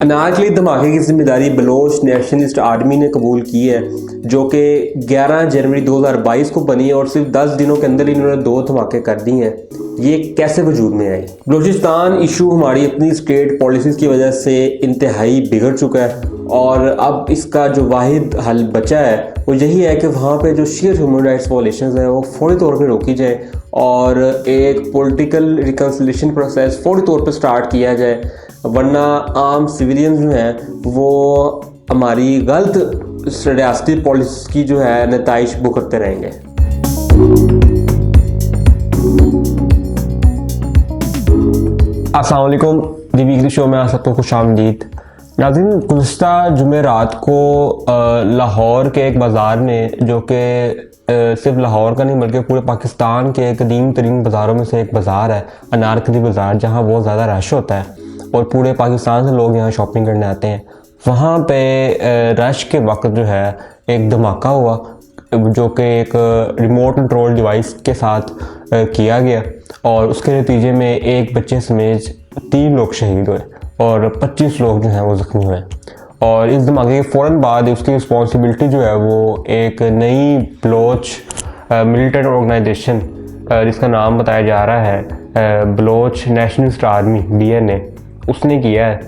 अनारकली धमाके की जिम्मेदारी बलोच नेशनलिस्ट आर्मी ने कबूल की है, जो कि 11 जनवरी 2022 को बनी है और सिर्फ 10 दिनों के अंदर इन्होंने 2 धमाके कर दिए हैं। ये कैसे वजूद में आई? बलूचिस्तान इशू हमारी अपनी स्टेट पॉलिसीज़ की वजह से इंतहाई बिगड़ चुका है और अब इसका जो वाहिद हल बचा है वो यही है कि वहाँ पे जो शियर ह्यूमन राइट्स वायलेशंस हैं वो फौरी तौर पे रोकी जाए और एक पॉलिटिकल रिकन्सिलिएशन प्रोसेस फौरी तौर पे स्टार्ट किया जाए, वरना आम सिविलियंस जो हैं वो हमारी गलत रियासती पॉलिसी की जो है नताइश भुगतते रहेंगे। अस्सलाम वालेकुम, दी वीकली शो में आप सबको खुशामदीद। नाज़रीन, गुज़िश्ता जुमेरात को लाहौर के एक बाज़ार में, जो कि सिर्फ लाहौर का नहीं बल्कि पूरे पाकिस्तान के कदीम तरीन बाज़ारों में से एक बाज़ार है, अनारकली बाज़ार, जहाँ बहुत ज़्यादा रश होता है और पूरे पाकिस्तान से लोग यहाँ शॉपिंग करने आते हैं। वहाँ पे रश के वक्त जो है एक धमाका हुआ, जो कि एक रिमोट कंट्रोल डिवाइस के साथ किया गया और उसके नतीजे में एक बच्चे समेत 3 लोग शहीद हुए और 25 लोग जो हैं वो ज़ख्मी हुए। और इस धमाके के फ़ौरन बाद उसकी रिस्पॉन्सिबिलिटी जो है वो एक नई बलोच मिलिटेंट ऑर्गेनाइजेशन, जिसका नाम बताया जा रहा है बलोच नेशनलिस्ट आर्मी BNA, उसने किया है।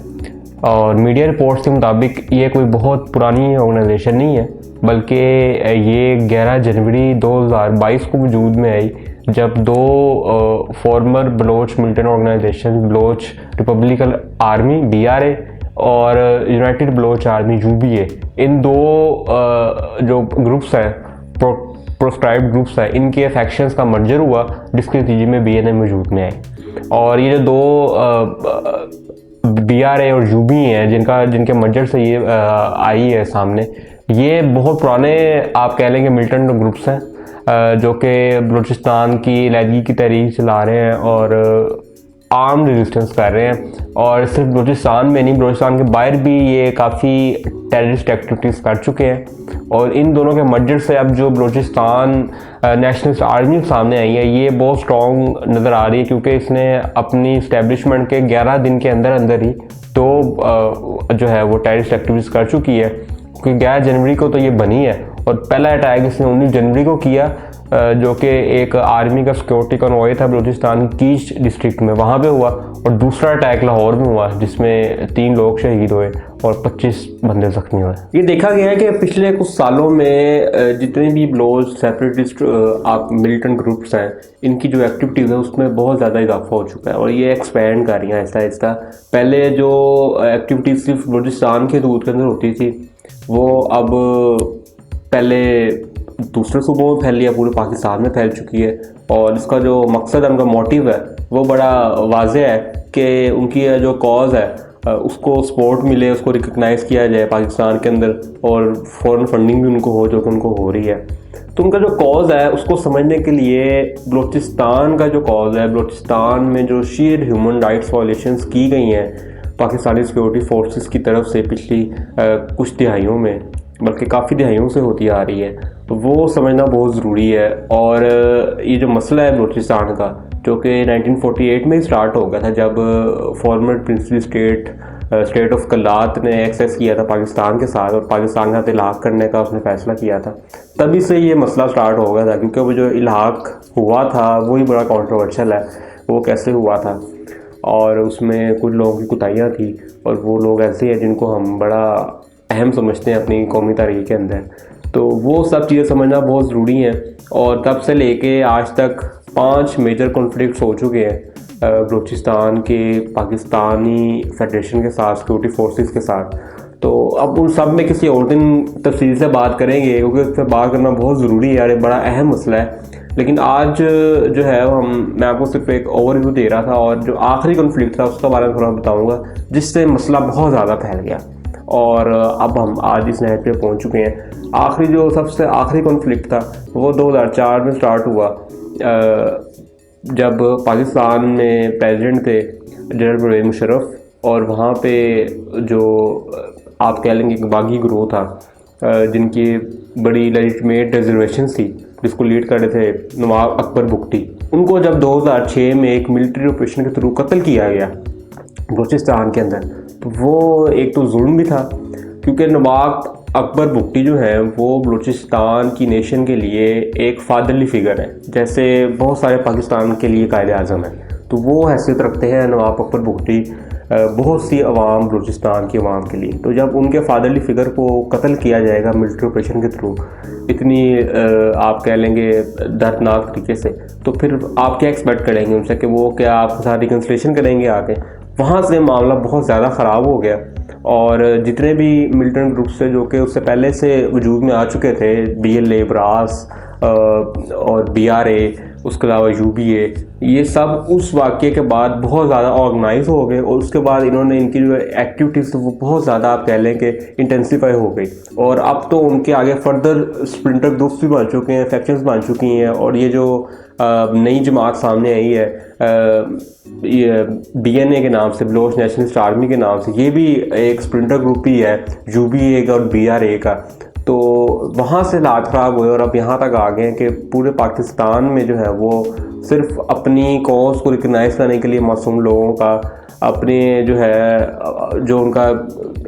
और मीडिया रिपोर्ट्स के मुताबिक ये कोई बहुत पुरानी ऑर्गेनाइजेशन नहीं है, बल्कि ये 11 जनवरी 2022 को वजूद में आई, जब 2 former Baloch militant organisation, Baloch Republican Army BRA और यूनाइटेड बलोच आर्मी UBA, इन 2 जो ग्रुप्स हैं, प्रोस्क्राइब्ड ग्रुप्स हैं, इनके फैक्शंस का मर्जर हुआ, जिसके नतीजे में BNA वजूद में आई। और ये जो 2 BRA और UBA हैं जिनके मर्जर से ये आई है सामने, ये बहुत पुराने आप कह लेंगे मिलिटेंट ग्रुप्स हैं, जो कि बलूचिस्तान की अलहदगी की तहरीक चला रहे हैं और आर्म रेजिस्टेंस कर रहे हैं। और सिर्फ बलूचिस्तान में नहीं, बलूचिस्तान के बाहर भी ये काफ़ी टेररिस्ट एक्टिविटीज़ कर चुके हैं। और इन दोनों के मर्जर से अब जो बलूचिस्तान नेशनलिस्ट आर्मी सामने आई है, ये बहुत स्ट्रॉन्ग नज़र आ रही है, क्योंकि इसने अपनी इस्टेब्लिशमेंट के 11 दिन के अंदर अंदर ही 2 जो है वो टेररिस्ट एक्टिविटीज़ कर चुकी है। क्योंकि 11 जनवरी को तो ये बनी है और पहला अटैक इसने 19 जनवरी को किया, जो कि एक आर्मी का सिक्योरिटी कॉन्वॉय था बलूचिस्तान की कीच डिस्ट्रिक्ट में, वहाँ पे हुआ। और दूसरा अटैक लाहौर में हुआ, जिसमें 3 लोग शहीद हुए और 25 बंदे ज़ख्मी हुए। ये देखा गया है कि पिछले कुछ सालों में जितने भी बलोच सेपरेटिस्ट आप मिलिटेंट ग्रुप्स हैं, इनकी जो एक्टिविटीज़ है उसमें बहुत ज़्यादा इजाफा हो चुका है और ये एक्सपैंड कर रही हैं आहिस्ता आहिस्ता। पहले जो एक्टिविटीज़ सिर्फ बलूचिस्तान के हदूद के अंदर होती थी, वो अब पहले दूसरे सूबों में फैल लिया, पूरे पाकिस्तान में फैल चुकी है। और इसका जो मकसद है, उनका मोटिव है, वो बड़ा वाज़ेह है कि उनकी जो कॉज है उसको सपोर्ट मिले, उसको रिकग्नाइज़ किया जाए पाकिस्तान के अंदर और फॉरेन फंडिंग भी उनको हो, जो कि उनको हो रही है। तो उनका जो कॉज है उसको समझने के लिए बलूचिस्तान का जो कॉज है, बलूचिस्तान में जो शियर ह्यूमन राइट्स वायलेशंस की गई हैं पाकिस्तानी सिक्योरिटी फोर्सेस की तरफ से पिछली कुछ दिहाइयों में, बल्कि काफ़ी दिहाइयों से होती आ रही है, तो वो समझना बहुत ज़रूरी है। और ये जो मसला है बलूचिस्तान का, जो कि 1948 में ही स्टार्ट हो गया था, जब फॉर्मर प्रिंसली स्टेट ऑफ कलात ने एक्सेस किया था पाकिस्तान के साथ और पाकिस्तान का इलाक़ करने का उसने फ़ैसला किया था, तभी से ये मसला स्टार्ट हो गया था। क्योंकि वो जो इलाक़ हुआ था वही बड़ा कॉन्ट्रोवर्शियल है, वो कैसे हुआ था और उसमें कुछ लोगों की कुताहियाँ थी, और वो लोग ऐसे हैं जिनको हम बड़ा अहम समझते हैं अपनी कौमी तारीख के अंदर। तो वो सब चीज़ें समझना बहुत ज़रूरी हैं। और तब से लेके आज तक 5 मेजर कॉन्फ्लिक्ट्स हो चुके हैं बलूचिस्तान के पाकिस्तानी फेडरेशन के साथ, सिक्योरिटी फोर्सेस के साथ। तो अब उन सब में किसी और दिन तफसील से बात करेंगे, क्योंकि उस पर बात करना बहुत ज़रूरी है यार, बड़ा अहम मसला है। लेकिन आज जो है मैं आपको सिर्फ एक ओवरव्यू दे रहा था, और जो आखिरी कॉन्फ्लिक्ट था उसके बारे में थोड़ा बताऊँगा, जिससे मसला बहुत ज़्यादा फैल गया। और अब हम आज इस नहज पे पहुंच चुके हैं। आखिरी जो सबसे आखिरी कॉन्फ्लिक्ट था वो 2004 में स्टार्ट हुआ, जब पाकिस्तान में प्रेसिडेंट थे जनरल परवेज़ मुशर्रफ, और वहाँ पे जो आप कह लेंगे एक बागी ग्रोह था, जिनकी बड़ी लेजिटिमेट रिजर्वेशन थी, जिसको लीड कर रहे थे नवाब अकबर बुगटी, उनको जब 2006 में एक मिलिट्री ऑपरेशन के थ्रू कत्ल किया गया बलूचिस्तान के अंदर, तो वो एक तो जुल्म भी था, क्योंकि नवाब अकबर बुगटी जो है वो बलूचिस्तान की नेशन के लिए एक फादरली फिगर है, जैसे बहुत सारे पाकिस्तान के लिए कायद आज़म है। तो वो हैसियत रखते हैं नवाब अकबर बुगटी बहुत सी अवाम, बलूचिस्तान की अवाम के लिए। तो जब उनके फादरली फिगर को कत्ल किया जाएगा मिलिट्री ऑपरेशन के थ्रू इतनी आप कह लेंगे दर्दनाक तरीके से, तो फिर आप क्या एक्सपेक्ट करेंगे उनसे कि वो क्या आपके साथ रिकन्सिलेशन करेंगे आके। वहाँ से मामला बहुत ज़्यादा ख़राब हो गया और जितने भी मिलिटेंट ग्रुप्स थे जो कि उससे पहले से वजूद में आ चुके थे, BLA, ब्रास और BRA, उसके अलावा UBA, ये सब उस वाक़े के बाद बहुत ज़्यादा ऑर्गेनाइज हो गए और उसके बाद इन्होंने इनकी जो एक्टिविटीज़ वो बहुत ज़्यादा आप कह लें कि इंटेंसीफाई हो गई और अब तो उनके आगे फर्दर स्प्लिंटर ग्रुप्स भी बन चुके हैं, फैक्शंस बन चुकी हैं। और ये जो नई जमात सामने आई है ये BNA के नाम से, बलोच नेशनलिस्ट आर्मी के नाम से, ये भी एक स्प्लिंटर ग्रुप ही है UBA का और BRA का। तो वहाँ से हालात ख़राब हुए और अब यहाँ तक आ गए हैं कि पूरे पाकिस्तान में जो है वो सिर्फ अपनी कॉज को रिकग्नाइज करने के लिए मासूम लोगों का अपने जो है जो उनका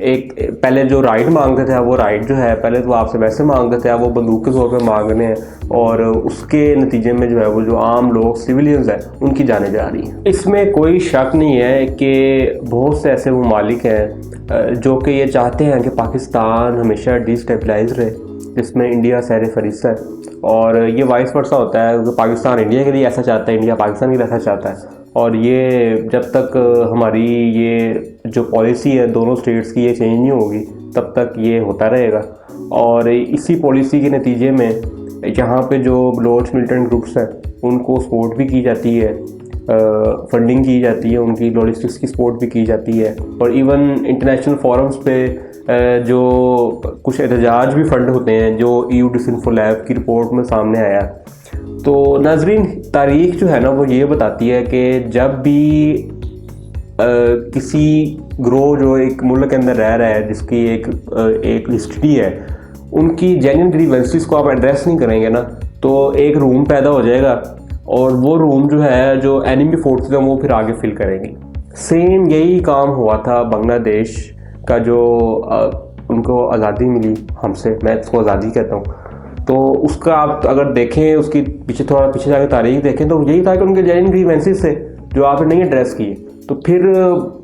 एक पहले जो राइट मांगते थे वो राइट जो है पहले तो आपसे वैसे मांगते थे, वो बंदूक के तौर पे मांगने हैं और उसके नतीजे में जो है वो जो आम लोग सिविलियंस हैं उनकी जाने जा रही हैं। इसमें कोई शक नहीं है कि बहुत से ऐसे ममालिक हैं जो कि ये चाहते हैं कि पाकिस्तान हमेशा डिस्टेबलाइज रहे, जिसमें इंडिया सैर फरिस्त है। और ये वाइस वर्सा होता है कि पाकिस्तान इंडिया के लिए ऐसा चाहता है, इंडिया पाकिस्तान के लिए ऐसा चाहता है। और ये जब तक हमारी ये जो पॉलिसी है दोनों स्टेट्स की ये चेंज नहीं होगी तब तक ये होता रहेगा। और इसी पॉलिसी के नतीजे में यहाँ पे जो बलोच मिलिटेंट ग्रुप्स हैं उनको सपोर्ट भी की जाती है, फंडिंग की जाती है, उनकी लॉजिस्टिक्स की सपोर्ट भी की जाती है। और इवन इंटरनेशनल फोरम्स पे जो कुछ एहतजाज भी फंड होते हैं जो EU डिसइंफोलैब की रिपोर्ट में सामने आया। तो नाजरीन, तारीख जो है ना वो ये बताती है कि जब भी किसी ग्रोह जो एक मुल्क के अंदर रह रहा है जिसकी एक हिस्ट्री है, उनकी जेन्युइन ग्रीवेंसेस को आप एड्रेस नहीं करेंगे ना तो एक रूम पैदा हो जाएगा और वो रूम जो है जो एनिमी फोर्सेस हैं वो फिर आगे फिल करेंगे। सेम यही काम हुआ था बांग्लादेश का, जो उनको आज़ादी मिली हमसे, मैं इसको आज़ादी कहता हूँ। तो उसका आप अगर देखें उसकी पीछे थोड़ा पीछे जाकर तारीख देखें तो यही था कि उनके जेन्युइन ग्रीवेंसेस थे जो आपने नहीं एड्रेस किए। तो फिर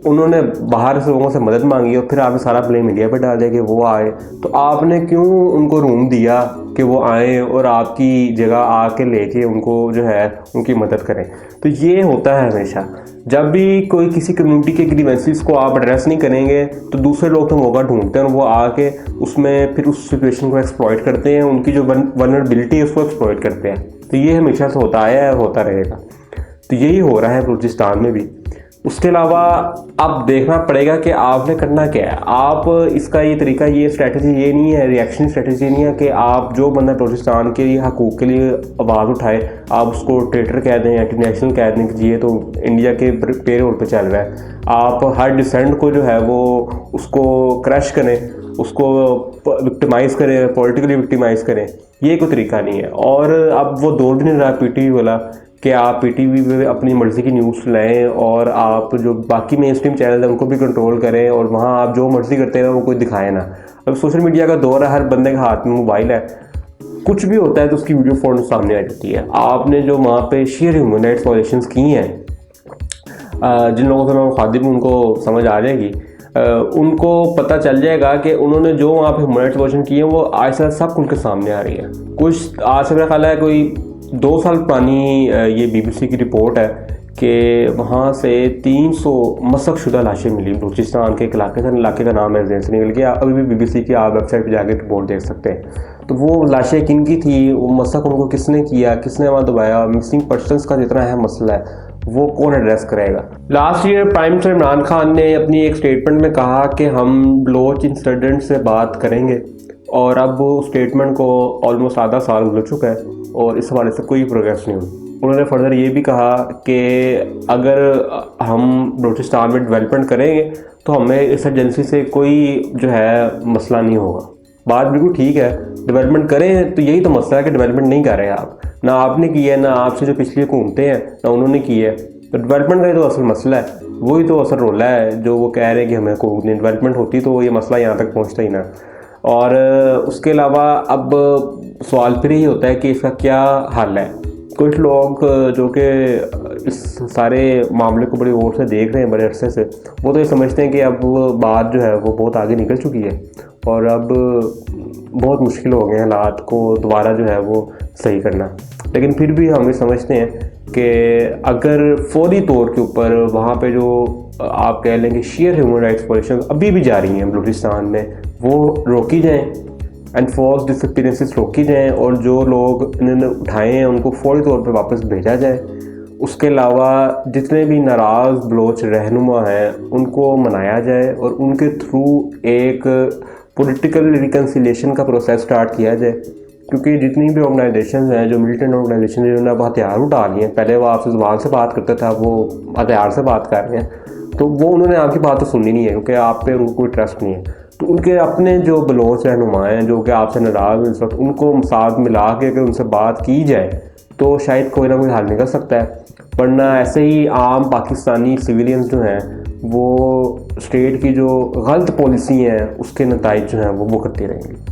उन्होंने बाहर से लोगों से मदद मांगी और फिर आपने सारा ब्लेम इंडिया पे डाल दिया कि वो आए। तो आपने क्यों उनको रूम दिया कि वो आए और आपकी जगह आके लेके उनको जो है उनकी मदद करें। तो ये होता है हमेशा, जब भी कोई किसी कम्युनिटी के ग्रीवेंसेस को आप एड्रेस नहीं करेंगे तो दूसरे लोग तो मौका ढूंढते हैं और वो आके उसमें फिर उस सिचुएशन को एक्सप्लॉइट करते हैं, उनकी जो वल्नरेबिलिटी है उसको एक्सप्लॉइट करते हैं। तो ये हमेशा से होता आया है, होता रहेगा। तो यही हो रहा है बलूचिस्तान में भी। उसके अलावा अब देखना पड़ेगा कि आपने करना क्या है। आप इसका ये तरीका, ये स्ट्रेटजी ये नहीं है, रिएक्शन स्ट्रेटजी नहीं है कि आप जो बंदा बलूचिस्तान के लिए हकूक़ के लिए आवाज़ उठाए आप उसको ट्रेटर कह दें, इंटरनेशनल कह दें कि ये तो इंडिया के पेरोल पे चल रहा है। आप हर डिसेंट को जो है वो उसको क्रश करें, उसको विक्टिमाइज़ करें, पॉलिटिकली विक्टिमाइज़ करें, ये कोई तरीका नहीं है। और अब वो दौर भी नहीं रहा PTV वाला कि आप PTV पे अपनी मर्ज़ी की न्यूज़ लाएं और आप जो बाकी मेन स्ट्रीम चैनल है उनको भी कंट्रोल करें और वहाँ आप जो मर्ज़ी करते हैं वो कोई दिखाए ना। अब सोशल मीडिया का दौर है, हर बंदे के हाथ में मोबाइल है, कुछ भी होता है तो उसकी वीडियो फ़ौरन सामने आ जाती है। आपने जो वहाँ पे शेयर ह्यूमन राइट्स वायलेशंस की हैं, जिन लोगों से मैं मुखातिब हूं उनको समझ आ जाएगी, उनको पता चल जाएगा कि उन्होंने जो वहाँ पे ह्यूमन राइट्स वायलेशन किए हैं वो आज से सब उनके सामने आ रही है। कुछ आज से मेरा ख्याल है कोई 2 साल पुरानी ये BBC की रिपोर्ट है कि वहाँ से 300 मसकशुदा लाशें मिली बलूचिस्तान के एक इलाके का नाम है जहन से निकल गया। अभी भी BBC की आप वेबसाइट पर जाकर रिपोर्ट देख सकते हैं। तो वो लाशें किन की थी, वो मसक उनको किसने किया, किसने वहाँ दबाया, मिसिंग पर्सनस का जितना है मसला है वो कौन एड्रेस करेगा। Last year prime minister Imran Khan ने अपनी एक स्टेटमेंट में कहा कि हम बलोच इंसिडेंट से बात करेंगे और अब वो स्टेटमेंट को ऑलमोस्ट आधा साल गुजर चुका है और इस हवाले से कोई प्रोग्रेस नहीं हुई। उन्होंने फर्दर ये भी कहा कि अगर हम बलूचिस्तान में डेवलपमेंट करेंगे तो हमें इस एजेंसी से कोई जो है मसला नहीं होगा। बात बिल्कुल ठीक है, डेवलपमेंट करें तो यही तो मसला है कि डेवलपमेंट नहीं कर रहे आप, ना आपने की है, ना आपसे जो पिछले हुकूमतें हैं ना उन्होंने की है। तो डेवलपमेंट का तो असल मसला है। वही तो असर रोला है जो वो कह रहे हैं कि हमें कोई डेवलपमेंट होती तो ये मसला यहाँ तक पहुँचता ही ना। और उसके अलावा अब सवाल फिर यही होता है कि इसका क्या हल है। कुछ लोग जो कि इस सारे मामले को बड़ी गौर से देख रहे हैं बड़े अरसे से, वो तो ये समझते हैं कि अब बात जो है वो बहुत आगे निकल चुकी है और अब बहुत मुश्किल हो गए हालात को दोबारा जो है वो सही करना। लेकिन फिर भी हम ये समझते हैं कि अगर फौरी तौर के ऊपर वहाँ पे जो आप कह लें कि शेयर ह्यूमन राइट्स वायलेशन अभी भी जारी हैं बलूचिस्तान में, वो रोकी जाएँ, एनफोर्स डिसअपीयरेंसेस रोकी जाएँ और जो लोग इन्होंने उठाए हैं उनको फौरी तौर पे वापस भेजा जाए। उसके अलावा जितने भी नाराज़ बलोच रहनुमा हैं उनको मनाया जाए और उनके थ्रू एक पॉलिटिकल रिकन्सिलिएशन का प्रोसेस स्टार्ट किया जाए। क्योंकि जितनी भी ऑर्गेनाइजेशन हैं जो मिलिटेंट ऑर्गेनाइजेशन जिन्होंने अब हथियार उठा लिए हैं, पहले वो आपसे ज़ुबान से बात करता था, वो हथियार से बात कर रहे हैं, तो वो उन्होंने आपकी बात तो सुननी नहीं है क्योंकि आप पे उनको कोई ट्रस्ट नहीं है। तो उनके अपने जो बलोच रहनुमा हैं जो कि आपसे नाराज़ हैं इस वक्त, उनको साथ मिला के अगर उनसे बात की जाए तो शायद कोई ना कोई हल निकल सकता है। वरना ऐसे ही आम पाकिस्तानी सिविलियंस जो हैं वो स्टेट की जो गलत पॉलिसी हैं उसके नताइज जो हैं वो भुगतते रहेंगे।